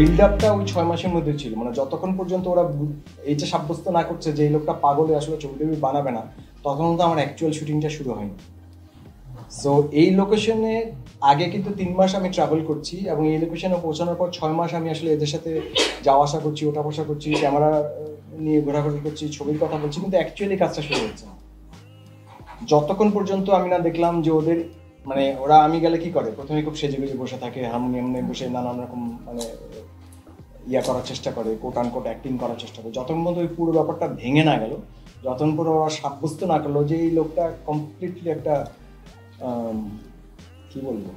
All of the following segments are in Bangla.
বিল্ড আপটা ওই 6 মাসের মধ্যে ছিল, মানে যতক্ষণ পর্যন্ত ওরা এইটা সাব্যস্ত না করছে যে এই লোকটা পাগলে আসলে ছবি টবি বানাবে না, তখন তো আমার অ্যাকচুয়াল শুটিংটা শুরু হয়নি। সো এই লোকেশনে আগে কিন্তু 3 মাস আমি ট্রাভেল করছি, এবং এই লোকেশনে পৌঁছানোর পর 6 মাস আমি আসলে এদের সাথে যাওয়া আসা করছি, ওঠা বসা করছি, ক্যামেরা নিয়ে ঘোরাঘুরি করছি, ছবির কথা বলছি, কিন্তু অ্যাকচুয়ালি কাজটা শুরু হচ্ছে না যতক্ষণ পর্যন্ত আমি না দেখলাম যে ওদের মানে ওরা আমি গেলে কি করে, প্রথমে খুব সেজে গুজে বসে থাকে, হারমোনিয়াম নিয়ে বসে নানান রকম মানে ইয়া করার চেষ্টা করে, কোট আনকোট অ্যাক্টিং করার চেষ্টা করে, যতক্ষণ পর্যন্ত ওই পুরো ব্যাপারটা ভেঙে না গেল, যতক্ষণ পরে ওরা সাব্যস্ত না করলো যে এই লোকটা কমপ্লিটলি একটা কি বলবো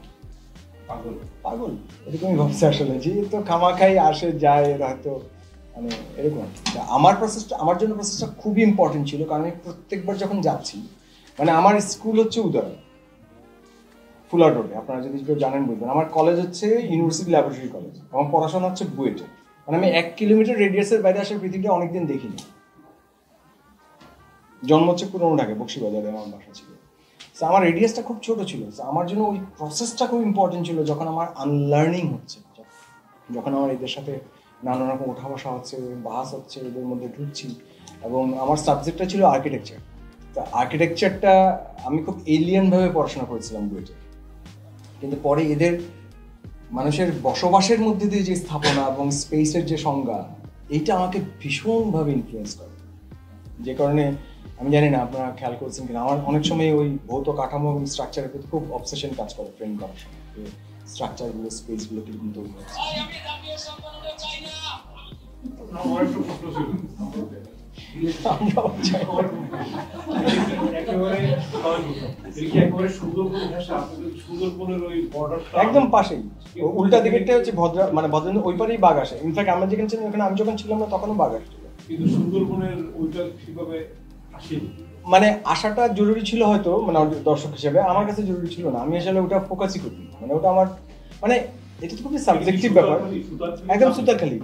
পাগল পাগল এরকমই ভাবছে আসলে, যে তো খামাখাই আসে যায় হয়তো, মানে এরকম। আমার প্রসেসটা, আমার জন্য প্রসেসটা খুবই ইম্পর্টেন্ট ছিল, কারণ আমি প্রত্যেকবার যখন যাচ্ছি, মানে আমার স্কুল হচ্ছে উদয় ফুলার রোডে, আপনারা যদি কেউ জানেন বুঝবেন, আমার কলেজ হচ্ছে ইউনিভার্সিটি ল্যাবরেটরি কলেজ, আমার পড়াশোনা হচ্ছে বুয়েটে, মানে আমি 1 কিলোমিটার রেডিয়াসের বাইরে আসার পৃথিবীটা অনেকদিন দেখিনি। জন্ম হচ্ছে পুরনো ঢাকায় বক্সিবাজারে আমার বাসা ছিল, আমার রেডিয়াসটা খুব ছোট ছিল, আমার জন্য ওই প্রসেসটা খুব ইম্পর্টেন্ট ছিল, যখন আমার আনলার্নিং হচ্ছে, যখন আমার এদের সাথে নানা রকম ওঠা বসা হচ্ছে, বাস হচ্ছে, এদের মধ্যে ঢুকছি, এবং আমার সাবজেক্টটা ছিল আর্কিটেকচার। তো আর্কিটেকচারটা আমি খুব এলিয়ানভাবে পড়াশোনা করেছিলাম বুয়েটে, কিন্তু পরে এদের মানুষের বসবাসের মধ্যে দিয়ে যে স্থাপনা এবং স্পেসের যে সংজ্ঞা, এইটা আমাকে ভীষণভাবে ইনফ্লুয়েন্স করে, যে কারণে আমি জানি না আপনারা খেয়াল করছেন কিনা, আমার অনেক সময় ওই ভৌত কাঠামো এবং স্ট্রাকচারের প্রতি খুব অবসেশন কাজ করে ফ্রেম করার সময়, স্ট্রাকচারগুলো স্পেসগুলো কিরকম তৈরি হচ্ছে। একদম পাশেই, উল্টা দিকেরটা হচ্ছে মানে ভদ্র ওই পারেই বাঘ আসে, ইনফ্যাক্ট আমরা যেখানে ছিলাম ওখানে আমি যখন ছিলাম না তখনও বাঘ আসছিল, কিন্তু সুন্দরবনের ওইটা কিভাবে আসেনি, মানে আসাটা জরুরি ছিল হয়তো, মানে দর্শক হিসেবে আমার কাছে জরুরি ছিল না, আমি আসলে ওটা ফোকাসই করি, মানে ওটা আমার মানে এটা তো খুবই সাবজেক্টিভ ব্যাপার। একদম সুতারখালি,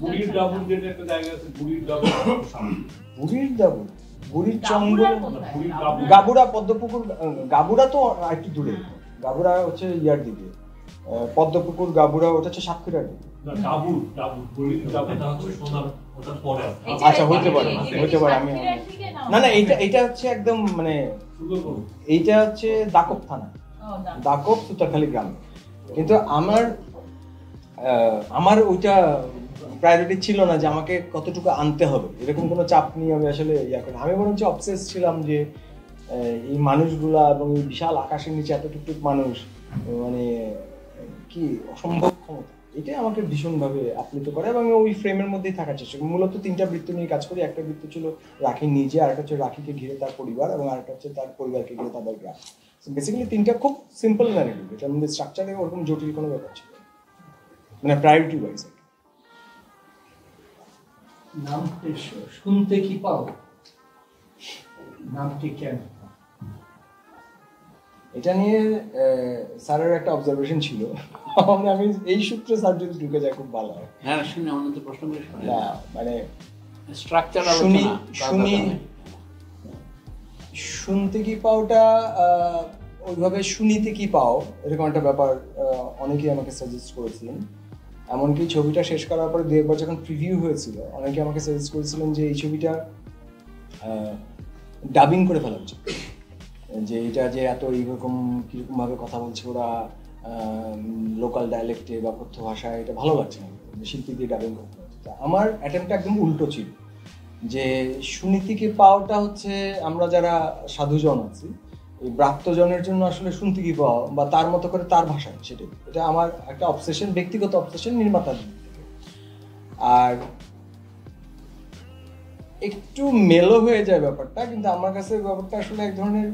বুড়ির ডাবুর যেটা একটা জায়গা আছে, বুড়ির ডাবুর, বুড়ির ডাবুর, বুড়ির চঙ্গল, গাবুড়া, পদ্মপুকুর, গাবুড়া তো একটু দূরে, গাবুড়া হচ্ছে ইয়ার দিকে, পদ্মপুকুর গাবুড়া ওটা হচ্ছে সাতক্ষীরার দিকে। আচ্ছা হইতে পারে আমি না না, এইটা হচ্ছে একদম মানে এইটা হচ্ছে দাকব থানা, দাকব সুতারখালি গ্রাম, কিন্তু আমার ওইটা প্রায়োরিটি ছিল না যে আমাকে কতটুকু আনতে হবে, এরকম কোনো চাপ নিয়ে আমি আসলে ইয়া করি, আমি বরঞ্চ অবসেস ছিলাম যে এই মানুষগুলা এবং এই বিশাল আকাশের নিচে এতটুকু মানুষ, মানে কি অসম্ভব ক্ষমতা, এটাই আমাকে ভীষণভাবে আপ্লুত করে, এবং ওই ফ্রেমের মধ্যেই থাকার চেষ্টা করি। মূলত 3টা বৃত্ত নিয়ে কাজ করি, একটা বৃত্ত ছিল রাখি নিজে, আরেকটা হচ্ছে রাখিকে ঘিরে তার পরিবার, এবং আরেকটা হচ্ছে তার পরিবারকে ঘিরে তাদের গ্রাম। বেসিক্যালি 3টা খুব সিম্পল ন্যারেটিভ, এটার মধ্যে স্ট্রাকচারে ওরকম জটিল কোনো ব্যাপার ছিল মানে প্রায়োরিটি ওয়াইজ। নামটি শুনতে কি পাও, নামটি কেন? এটা নিয়ে স্যারের একটা অবজারভেশন ছিল, আমি এই সূত্রে স্যার যদি ঢুকে যায় খুব ভালো হয়। হ্যাঁ শুনে আমাদের তো প্রশ্ন করে না মানে স্ট্রাকচার শুনতে কি পাওটা ওইভাবে শুনিতে কি পাও এরকম একটা ব্যাপার অনেকেই আমাকে সাজেস্ট করেছিলেন, এমনকি ছবিটা শেষ করার পরে 2 একবার যখন প্রিভিউ হয়েছিল অনেকে আমাকে সাজেস্ট করেছিলেন যে এই ছবিটা ডাবিং করে ফেলা উচিত, যে এটা যে এত এইরকম কীরকম ভাবে কথা বলছে ওরা লোকাল ডায়ালেক্টে বা কথ্য ভাষায়, এটা ভালো লাগছে না, শিল্পী দিয়ে ডাবিং করতে হচ্ছে। আমার অ্যাটেম্পটা একদম উল্টো ছিল, যে শুনিতিকে পাওয়াটা হচ্ছে আমরা যারা সাধুজন আছি এই ব্রাত্যজনের জন্য আসলে শুনতে কি পাওয়া বা তার মতো করে তার ভাষায়, সেটাই এটা আমার একটা অবসেশন, ব্যক্তিগত অবসেশন নির্মাতার দিক থেকে। আর একটু মেলো হয়ে যায় ব্যাপারটা, কিন্তু আমার কাছে ব্যাপারটা আসলে এক ধরনের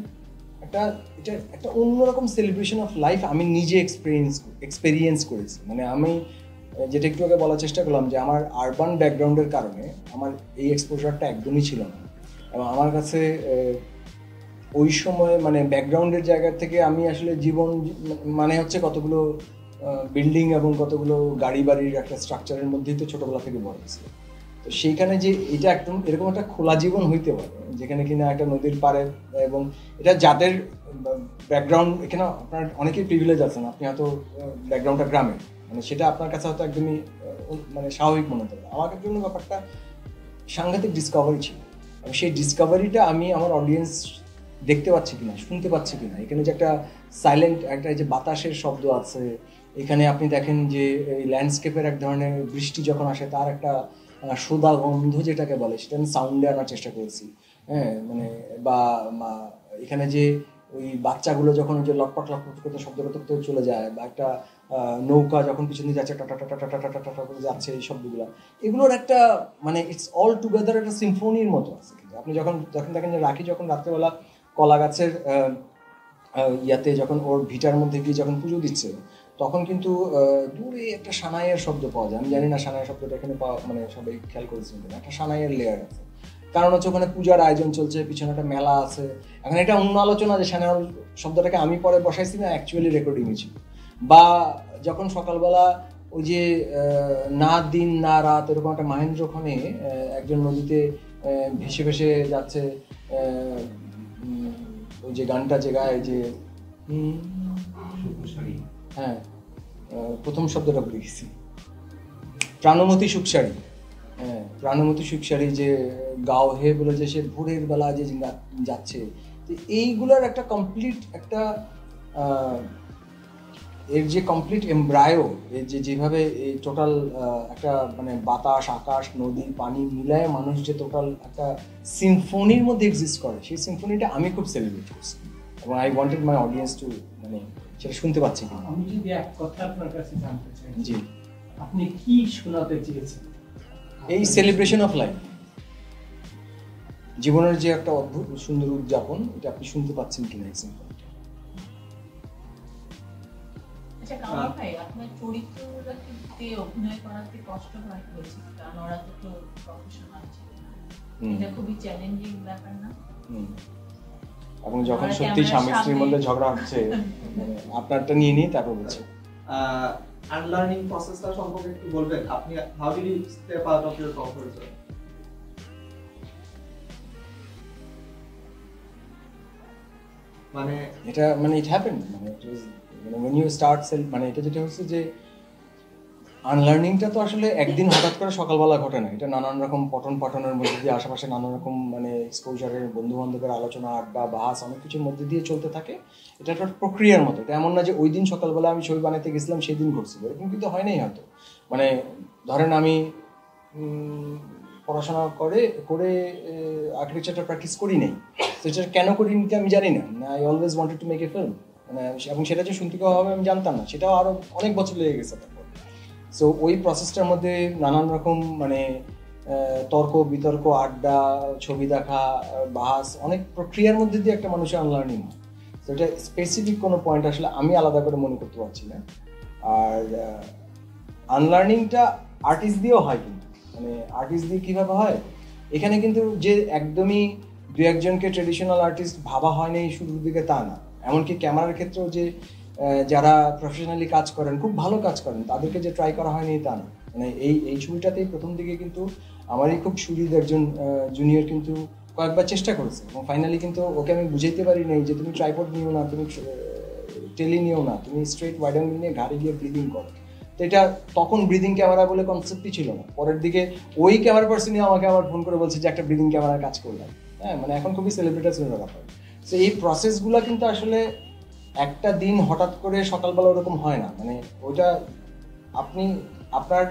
একটা অন্যরকম সেলিব্রেশন অফ লাইফ আমি নিজে এক্সপেরিয়েন্স করেছি। মানে আমি যেটা একটু আগে বলার চেষ্টা করলাম যে আমার আরবান ব্যাকগ্রাউন্ডের কারণে আমার এই এক্সপোজারটা একদমই ছিল না, এবং আমার কাছে ওই সময় মানে ব্যাকগ্রাউন্ডের জায়গা থেকে আমি আসলে জীবন মানে হচ্ছে কতগুলো বিল্ডিং এবং কতগুলো গাড়ি বাড়ির একটা স্ট্রাকচারের মধ্যেই তো ছোটবেলা থেকে বড় হয়েছে। তো সেইখানে যে এটা একদম এরকম একটা খোলা জীবন হইতে পারে যেখানে কিনা একটা নদীর পাড়ে, এবং এটা যাদের ব্যাকগ্রাউন্ড এখানে আপনার অনেকেই প্রিভিলেজ আছেন, আপনি হয়তো ব্যাকগ্রাউন্ডটা গ্রামের, মানে সেটা আপনার কাছে হয়তো একদমই মানে স্বাভাবিক মনে হতে পারে। আমার জন্য ব্যাপারটা সাংঘাতিক ডিসকভারি ছিল, এবং সেই ডিসকভারিটা আমি আমার অডিয়েন্স দেখতে পাচ্ছি কিনা, শুনতে পাচ্ছি কিনা। এখানে যে একটা সাইলেন্ট একটা যে বাতাসের শব্দ আছে, এখানে আপনি দেখেন যে এই ল্যান্ডস্কেপের এক ধরনের বৃষ্টি যখন আসে তার একটা সোদা গন্ধ যেটাকে বলে, সেটা আমি সাউন্ডে আনার চেষ্টা করেছি। হ্যাঁ, মানে বা এখানে যে ওই বাচ্চাগুলো যখন ওই যে লটপট লটপট করতে শব্দ করতে চলে যায়, বা একটা নৌকা যখন পিছন দিয়ে যাচ্ছে tata tata tata tata tata করে যাচ্ছে, এই শব্দগুলো, এগুলোর একটা মানে ইটস অল টুগেদার একটা সিম্ফনির মতো আছে। কিন্তু আপনি যখন দেখেন যে রাখি যখন রাত্রেবেলা কলা গাছের ইয়াতে যখন ওর ভিটার মধ্যে গিয়ে যখন পুজো দিচ্ছে, তখন কিন্তু দূরে একটা সানাইয়ের শব্দ পাওয়া যায়। আমি জানি না সানাইয়ের শব্দটা এখানে মানে সবাই খেয়াল করেছেন কিনা। একটা সানাইয়ের লেয়ার আছে, কারণ হচ্ছে ওখানে পূজার আয়োজন চলছে, পিছনে একটা মেলা আছে। এখন এটা অন্য আলোচনা যে সানাই শব্দটাকে আমি পরে বসাইছি না, অ্যাকচুয়ালি রেকর্ডিংই ছিল। বা যখন সকালবেলা ওই যে না দিন না রাত এরকম একটা মাহেন্দ্রক্ষণে একজন নদীতে ভেসে ভেসে যাচ্ছে, ওই যে গানটা যে গায় যে হ্যাঁ, প্রথম শব্দটা ভুলে গেছি, প্রাণমতী সুখসারী। হ্যাঁ, প্রাণমতী সুখসারী যে গাও হে বলে যে সে ভোরের বেলা যে যাচ্ছে, তো এইগুলোর একটা কমপ্লিট একটা এর যে কমপ্লিট এমব্রায়ো, এর যেভাবে এই টোটাল একটা মানে বাতাস আকাশ নদী পানি মিলায় মানুষ যে টোটাল একটা সিম্ফনির মধ্যে এক্সিস্ট করে, সেই সিম্ফনিটা আমি খুব সেলিব্রেট করছি, এবং I wanted my audience to মানে সেটা শুনতে পাচ্ছি কিনা। আমি যদি এক কথা আপনার কাছে জানতে চাই, জি, আপনি কি শোনাতে চেয়েছেন? এই সেলিব্রেশন অফ লাইফ, জীবনের যে একটা অদ্ভুত সুন্দর উদযাপন, এটা আপনি শুনতে পাচ্ছেন কিনা এই সিম্ফনিটা। আচ্ছা কামাল ভাই, আপনার চরিত্রকে অভিনয় করাতে কষ্ট হয়েছে, কারণ ওরা তো প্রফেশনাল ছিল, এটা খুবই চ্যালেঞ্জিং ব্যাপার না? এবং যখন সত্যি স্বামী স্ত্রীর মধ্যে ঝগড়া হচ্ছে, মানে আপনারটা নিয়ে নিই তারপর বলছি। আনলার্নিং প্রসেসটা সম্পর্কে একটু বলবেন? আপনি how did you step out of your comfort zone? মানে এটা মানে ইট হ্যাপেন্ড, মানে when you start মানে এটা যেটা হচ্ছে যে আনলার্নিংটা তো আসলে একদিন হঠাৎ করে সকালবেলা ঘটে না। এটা নানান রকম পঠন পাঠনের মধ্যে দিয়ে, আশেপাশে নানান রকম মানে এক্সপোজারের, বন্ধু বান্ধবের আলোচনা, আড্ডা, বাহাস, অনেক কিছুর মধ্যে দিয়ে চলতে থাকে। এটা একটা প্রক্রিয়ার মতো। এটা এমন না যে ওই দিন সকালবেলা আমি ছবি বানাতে গেছিলাম সেই দিন ঘটছিল, এরকম কিন্তু হয় নাই হয়তো। মানে ধরেন আমি পড়াশোনা করে আর্কিটেকচারটা প্র্যাকটিস করি নাই, তো এটা কেন করি নি আমি জানি না। I always wanted to make a film, মানে এবং সেটা যে শুনতে হবে আমি জানতাম না, সেটাও আরও অনেক বছর লেগে গেছে তারপর। সো ওই প্রসেসটার মধ্যে নানান রকম মানে তর্ক বিতর্ক, আড্ডা, ছবি দেখা, বাহাস, অনেক প্রক্রিয়ার মধ্যে দিয়ে একটা মানুষের আনলার্নিং হয়। তো এটা স্পেসিফিক কোনো পয়েন্ট আসলে আমি আলাদা করে মনে করতে পারছি না। আর আনলার্নিংটা আর্টিস্ট দিয়েও হয়, কিন্তু মানে আর্টিস্ট দিয়ে কীভাবে হয়, এখানে কিন্তু যে একদমই দু একজনকে ট্রেডিশনাল আর্টিস্ট ভাবা হয় নাই শুরুর দিকে তা না। এমনকি ক্যামেরার ক্ষেত্রেও যে যারা প্রফেশনালি কাজ করেন, খুব ভালো কাজ করেন, তাদেরকে যে ট্রাই করা হয়নি তা না। মানে এই ছবিটাতেই প্রথম দিকে কিন্তু আমারই খুব সুবিধ একজন জুনিয়র কিন্তু কয়েকবার চেষ্টা করেছে, এবং ফাইনালি কিন্তু ওকে আমি বুঝাইতে পারি নাই যে তুমি ট্রাইপড নিও না, তুমি টেলি নিও না, তুমি স্ট্রেট ওয়াইড অ্যাঙ্গেল নিয়ে ঘাড়ে গিয়ে ব্রিদিং করো। তো এটা তখন ব্রিদিং ক্যামেরা বলে কনসেপ্টই ছিল না। পরের দিকে ওই ক্যামেরা পার্সনই আমাকে আবার ফোন করে বলছে যে একটা ব্রিদিং ক্যামেরার কাজ করলাম। হ্যাঁ, মানে এখন খুবই সেলিব্রেটাস হয়ে ব্যাপার। তো এই প্রসেসগুলো কিন্তু আসলে একটা দিন হঠাৎ করে সকালবেলা ওরকম হয় না। মানে ওইটা আপনি আপনার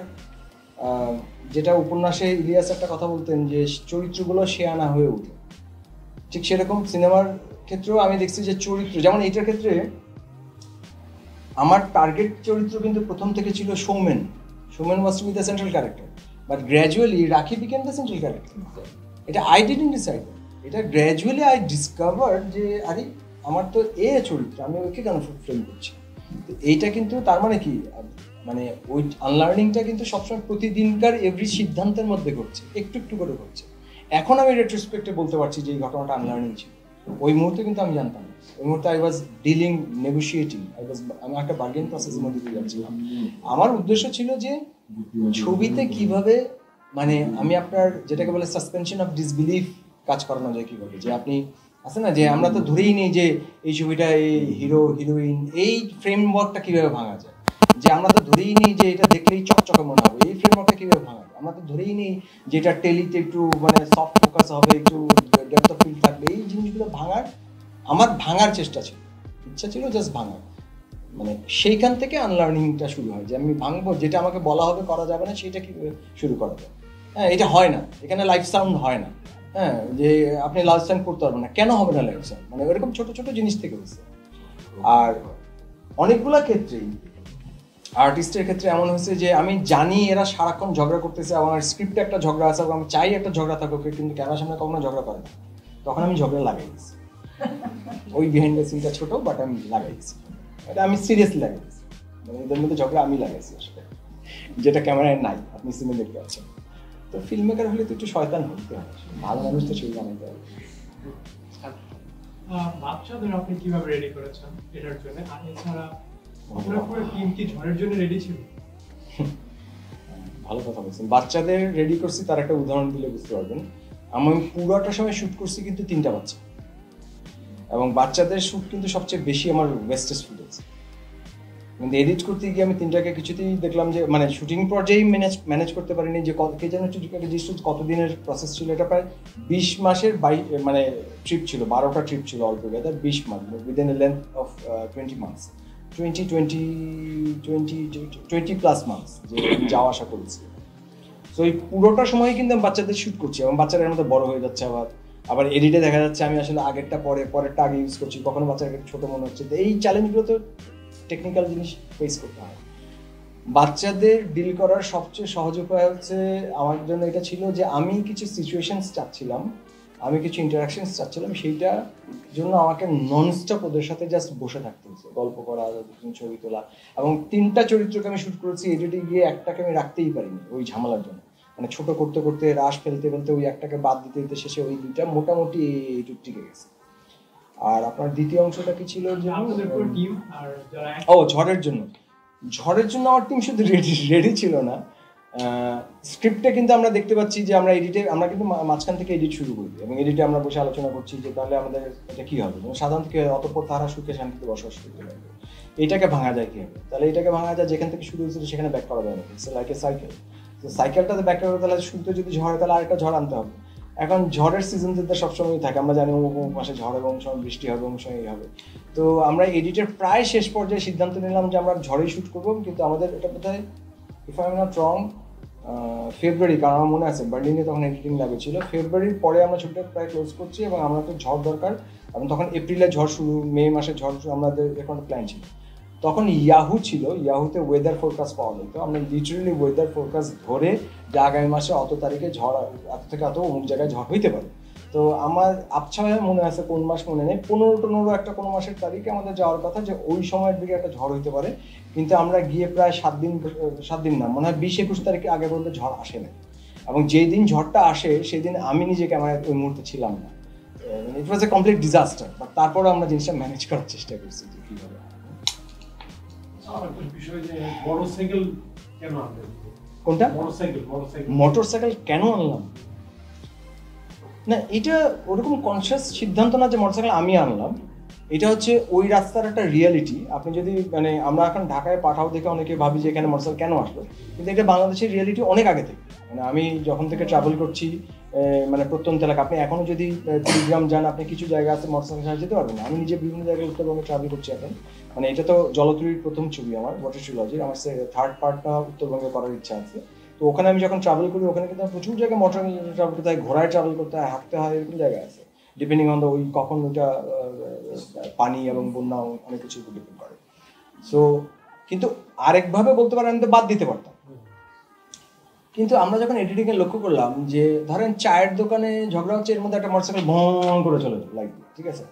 যেটা উপন্যাসে ইলিয়াস একটা কথা বলতেন যে চরিত্রগুলো সে আনা হয়ে ওঠে, ঠিক সেরকম সিনেমার ক্ষেত্রেও আমি দেখছি যে চরিত্র, যেমন এইটার ক্ষেত্রে আমার টার্গেট চরিত্র কিন্তু প্রথম থেকে ছিল Soumen was to be the central character, but gradually Rakhi became the central character. এটা আই ডিডন্ট ডিসাইড, এটা গ্র্যাজুয়ালি আই ডিসকভার্ড যে আরে আমার তো চরিত্র, আমি ওকে কেন ফ্রেম করছি। তো এইটা কিন্তু তার মানে কি, মানে ওই আনলার্নিংটা কিন্তু সবসময় প্রতিদিনকার এভরি সিদ্ধান্তের মধ্যে ঘটছে, একটু একটু করে ঘটছে। এখন আমি রেট্রোস্পেক্টে বলতে পারছি যে এই ঘটনাটা আনলার্নিং ছিল, ওই মুহূর্তে কিন্তু আমি জানতাম না। ওই মুহূর্তে আই ওয়াজ ডিলিং, নেগোশিয়েটিং, আমি একটা বার্গেন প্রসেসের মধ্যে দিয়ে যাচ্ছিলাম। আমার উদ্দেশ্য ছিল যে ছবিতে কিভাবে মানে আমি আপনার যেটাকে বলে সাসপেনশন অফ ডিসবিলিফ কাজ করানো যায় কীভাবে, যে আপনি আছে না যে আমরা তো ধরেই নিই যে এই ছবিটা এই হিরো হিরোইন, এই ফ্রেমওয়ার্কটা কীভাবে ভাঙা যায়। যে আমরা তো ধরেই নিই যে এটা দেখলেই চকচকে মনে হবে, এই ফ্রেমওয়ার্কটা কিভাবে ভাঙাবে? আমরা তো ধরেই নিই যে এটা টেলিতে একটু মানে সফট ফোকাস হবে, একটু ডেপথ অফ ফিল্ড থাকবে। এই জিনিসগুলো আমার ভাঙার চেষ্টা ছিল, ইচ্ছা ছিল জাস্ট ভাঙার। মানে সেইখান থেকে আনলার্নিংটা শুরু হয়, যে আমি ভাঙবো, যেটা আমাকে বলা হবে করা যাবে না সেটা কি শুরু করা যায়। হ্যাঁ, এটা হয় না, এখানে লাইফ সাউন্ড হয় না। হ্যাঁ, যে আপনি লাইফ সাউন্ড করতে পারবেন না, কেন হবে না লাইফ সাউন্ড? মানে এরকম ছোট ছোট জিনিস থেকে হচ্ছে। আর অনেকগুলা ক্ষেত্রেই আর্টিস্টের ক্ষেত্রে এমন হয়েছে যে আমি জানি এরা সারাক্ষণ ঝগড়া করতেছে, আমার স্ক্রিপ্টে একটা ঝগড়া আছে, আমি চাই একটা ঝগড়া থাকুক, কিন্তু ক্যামেরার সামনে কখনো ঝগড়া করে না, তখন আমি ঝগড়া লাগাই দিচ্ছি। ওই বিহাইন্ড দ্য সিনটা ছোট, বাট আমি লাগাই দিচ্ছি, এটা আমি সিরিয়াসলি লাগাই দিচ্ছি। মানে এদের মধ্যে ঝগড়া আমি লাগাইছি আসলে, যেটা ক্যামেরায় নাই, আপনি সিনে দেখতে পাচ্ছেন। তো ফিল্ম মেকার হলে তো একটু শয়তান হতে হয়, ভালো মানুষ তো সেই বানাইতে হবে। বাচ্চাদের আপনি কিভাবে রেডি করেছেন এটার জন্য? আর এছাড়া আপনার পুরো টিম কি ঝড়ের জন্য রেডি ছিল? ভালো কথা বলছেন। বাচ্চাদের রেডি করছি, তার একটা উদাহরণ দিলে বুঝতে পারবেন। আমি পুরোটা সময় শুট করছি কিন্তু 3টা বাচ্চা, এবং বাচ্চাদের শুট কিন্তু সবচেয়ে বেশি আমার ওয়েস্টেজ ফুটেজ। কিন্তু এডিট করতে গিয়ে আমি 3টাকে কিছুতেই দেখলাম যে মানে শুটিং পর্যায়েই ম্যানেজ করতে পারিনি, যে কে যেন কতদিনের প্রসেস ছিল। এটা প্রায় 20 মাসের মানে ট্রিপ ছিল, 12টা ট্রিপ ছিল all together, 20 month, within a length of 20 months, 20 plus months যে যাওয়া আসা করেছি। তো এই পুরোটা সময় কিন্তু আমি বাচ্চাদের শুট করছি, এবং বাচ্চারা এর মধ্যে বড় হয়ে যাচ্ছে। আবার এডিটে দেখা যাচ্ছে আমি আসলে আগেরটা পরেরটা আগে ইউজ করছি, কখনো বাচ্চাকে ছোট মনে হচ্ছে। তো এই চ্যালেঞ্জগুলো তো টেকনিক্যাল জিনিস ফেস করতে হয়। বাচ্চাদের ডিল করার সবচেয়ে সহজ উপায় হচ্ছে আমার জন্য এটা ছিল যে আমি কিছু সিচুয়েশনস চাচ্ছিলাম, আমি কিছু ইন্টারাকশনস চাচ্ছিলাম, সেইটার জন্য আমাকে ননস্টপ ওদের সাথে জাস্ট বসে থাকতে হচ্ছে, গল্প করা, ছবি তোলা। এবং 3টা চরিত্রকে আমি শুট করেছি, এডিটে গিয়ে একটাকে আমি রাখতেই পারিনি ওই ঝামেলার জন্য। মানে ছোট করতে করতে, রাশ ফেলতে ফেলতে ওই একটাকে বাদ দিতে দিতে শেষে ওই 2টা মোটামুটি এইটুক টিকে গেছে। আর আপনার দ্বিতীয় অংশটা কি ছিল? ঝড়ের জন্য আমার টিম শুধু রেডি ছিল না, স্ক্রিপ্টে কিন্তু আমরা দেখতে পাচ্ছি যে আমরা কিন্তু মাঝখান থেকে এডিট শুরু করি, এবং এডিটে আমরা বসে আলোচনা করছি যে তাহলে আমাদের এটা কি হবে, সাধারণত কি হয়, অতঃপর তারা সুখে শান্তিতে বসবাস করতে পারবে, এটাকে ভাঙা যায় কি হবে? তাহলে এটাকে ভাঙা যায়, যেখান থেকে শুরু হয়েছিল সেখানে ব্যাক করা যায় না, ইটস লাইক এ সাইকেল। তো সাইকেলটাতে ব্যাক করা, তাহলে শুরুতে যদি ঝড় হয় তাহলে আরেকটা ঝড় আনতে হবে। এখন ঝড়ের সিজন যেটা সবসময় থাকে, আমরা জানি অমুক মাসে ঝড় হবে, অমুক সময় বৃষ্টি হবে, অমুক সময় এই হবে। তো আমরা এডিটের প্রায় শেষ পর্যায়ে সিদ্ধান্ত নিলাম যে আমরা ঝড়েই শুট করবো, কিন্তু আমাদের এটা বোধহয়, if I am not wrong, ফেব্রুয়ারি, কারণ আমার মনে আছে বার্লিনে তখন এডিটিং লাগেছিল, ফেব্রুয়ারির পরে আমরা ছুটিটা প্রায় ক্লোজ করছি, এবং আমরা তো ঝড় দরকার, এবং তখন এপ্রিলে ঝড় শুরু, মে মাসে ঝড় শুরু, আমাদের এখন প্ল্যান ছিল। তখন ইয়াহু ছিল, ইয়াহুতে ওয়েদার ফোরকাস্ট পাওয়া যেত, আমরা লিটারেলি ওয়েদার ফোরকাস্ট ধরে যে আগামী মাসে অত তারিখে ঝড়, এত থেকে এত অমুক জায়গায় ঝড় হইতে পারে। তো আমার আবছা মনে আছে, কোন মাস মনে নেই, 15 একটা কোনো মাসের তারিখে আমাদের যাওয়ার কথা, যে ওই সময়ের দিকে একটা ঝড় হইতে পারে। কিন্তু আমরা গিয়ে প্রায় 7 দিন না, মনে হয় 20-21 তারিখে আগে পর্যন্ত ঝড় আসে না, এবং যেই দিন ঝড়টা আসে সেই দিন আমি নিজে ক্যামেরায় ওই মুহূর্তে ছিলাম না। ইট ওয়াজ এ কমপ্লিট ডিজাস্টার, বাট তারপরে আমরা জিনিসটা ম্যানেজ করার চেষ্টা করছি যে কীভাবে। কোনটা? মোটরসাইকেল কেন আনলাম না, এটা ওরকম কনসিয়াস সিদ্ধান্ত না যে মোটরসাইকেল আমি আনলাম, এটা হচ্ছে ওই রাস্তার একটা রিয়ালিটি। আপনি যদি মানে আমরা এখন ঢাকায় পাঠাও দেখে অনেকে ভাবি যে এখানে মোটরসাইকেল কেন আসলো, কিন্তু এটা বাংলাদেশের রিয়ালিটি অনেক আগে থেকে। মানে আমি যখন থেকে ট্রাভেল করছি, মানে প্রত্যন্ত এলাকা, আপনি এখনো যদি কুড়িগ্রাম যান, আপনি কিছু জায়গা আছে মোটরসাইকেল ছাড়া যেতে পারবেন না। আমি নিজে বিভিন্ন জায়গায় উত্তরবঙ্গে ট্রাভেল করছি এখন, মানে এটা তো জলতরীর প্রথম ছবি আমার, ওয়াটার ট্রিলজির, আমার 3rd পার্টটা উত্তরবঙ্গে করার ইচ্ছা আছে। তো ওখানে আমি যখন ট্রাভেল করি, ওখানে কিন্তু প্রচুর জায়গায় মোটর ট্রাভেল করতে হয়, ঘোড়ায় ট্রাভেল করতে হয়, হাঁটতে হয়, এরকম জায়গা আছে, ডিপেন্ডিং অন দ্য ওই কখন ওইটা পানি এবং বন্যা অনেক কিছু ডিপেন্ড করে। সো কিন্তু আরেকভাবে বলতে পারেন, আমি তো বাদ দিতে পারতাম। কিন্তু আমরা যখন এডিটিংয়ে লক্ষ্য করলাম যে ধরেন চায়ের দোকানে ঝগড়া হচ্ছে, এর মধ্যে একটা মোটরসাইকেল ভন করে চলে লাগবে, ঠিক আছে,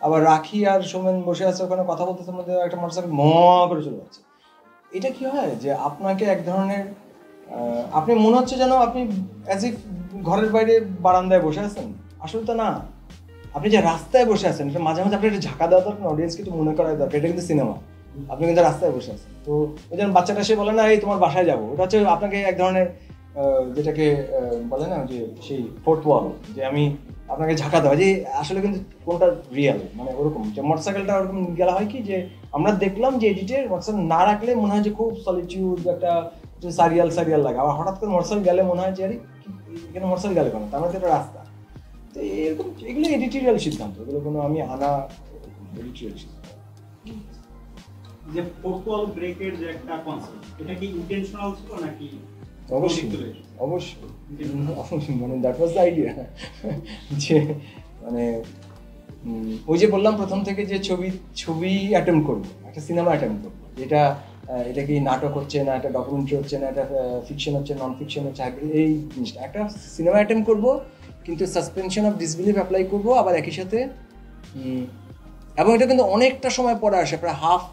আবার রাখি আর সোমেন বসে আছে ওখানে কথা বলতেছে, মধ্যে একটা মোটরসাইকেল ম করে চলে যাচ্ছে। এটা কি হয় যে আপনাকে এক ধরনের, আপনি মনে হচ্ছে যেন আপনি অ্যাজ ইফ ঘরের বাইরে বারান্দায় বসে আছেন, আসলে তো না, আপনি যে রাস্তায় বসে আছেন। এটা মাঝে মাঝে আপনি একটা ঝাঁকা দেওয়া দরকার, অডিয়েন্সকে একটু মনে করার দরকার, এটা কিন্তু সিনেমা, আপনি কিন্তু রাস্তায় বসে আছেন। তো ওই যেমন বাচ্চাটা সে বলে না এই তোমার বাসায় যাবো, ওটা হচ্ছে আপনাকে এক ধরনের যেটাকে বলে না যে সেই ফোর্থ ওয়াল, যে আমি আপনাকে ঝাঁকা দেওয়া যে আসলে কিন্তু কোনটা রিয়েল, মানে ওরকম যে মোটরসাইকেলটা ওরকম গেলা হয় কি যে আমরা দেখলাম যে এডিটে মোটরসাইকেল না রাখলে মনে হয় যে খুব সলিটিউড একটা সারিয়াল লাগে, আবার হঠাৎ করে মোটরসাইকেল গেলে মনে হয় যে আরে এখানে মোটরসাইকেল গেলে কেন, তার মধ্যে একটা রাস্তা। তো এরকম এগুলো এডিটোরিয়াল সিদ্ধান্ত, এগুলো কোনো আমি আনা এডিটোরিয়াল সিদ্ধান্ত। যে ফোর্থ ওয়াল ব্রেকের যে একটা কনসেপ্ট, এটা কি ইন্টেনশনাল ছিল নাকি? অবশ্যই মানে দ্যাট ওয়াজ দ্য আইডিয়া যে মানে ওই যে বললাম প্রথম থেকে যে ছবি অ্যাটেম্প করবো, একটা সিনেমা অ্যাটেম্প করবো, এটা কি নাটক হচ্ছে না, একটা ডকুমেন্টারি হচ্ছে না, একটা ফিকশন হচ্ছে নন ফিকশন হচ্ছে, এই জিনিসটা একটা সিনেমা অ্যাটেম্প করবো, কিন্তু সাসপেনশন অফ ডিসবিলিভ অ্যাপ্লাই করবো আবার একই সাথে। এবং এটা কিন্তু অনেকটা সময় পরে আসে, প্রায় হাফ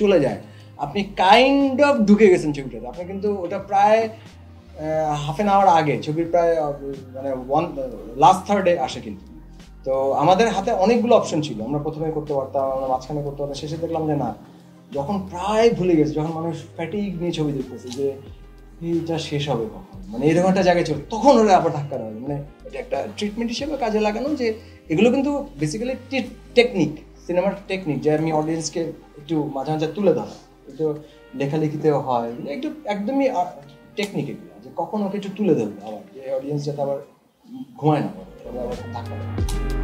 চলে যায়, আপনি কাইন্ড অফ ঢুকে গেছেন ছবিটাতে, আপনি কিন্তু ওটা প্রায় হাফ অ্যান আওয়ার আগে ছবির প্রায় মানে লাস্ট থার্ডে আসে কিন্তু। তো আমাদের হাতে অনেকগুলো অপশন ছিল, আমরা প্রথমে করতে পারতাম, আমরা মাঝখানে করতে পারতাম, শেষে দেখলাম যে না, যখন প্রায় ভুলে গেছে, যখন মানুষ ফ্যাটিগ নিয়ে ছবি দেখতেছে যে এইটা শেষ হবে কখন, মানে এরকম একটা জায়গায় চলে, তখন ওরা আবার ধাক্কা দেয়। মানে এটা একটা ট্রিটমেন্ট হিসেবে কাজে লাগানো, যে এগুলো কিন্তু বেসিক্যালি টেকনিক, সিনেমার টেকনিক, যে আমি অডিয়েন্সকে একটু মাঝে মাঝে তুলে ধরা, একটু লেখালেখিতেও হয়, একটু একদমই টেকনিক এগুলো, যে কখন ওকে একটু তুলে ধরবে আবার, যে অডিয়েন্স যাতে আবার ঘুমায় না, আবার ধাক্কা দেয়।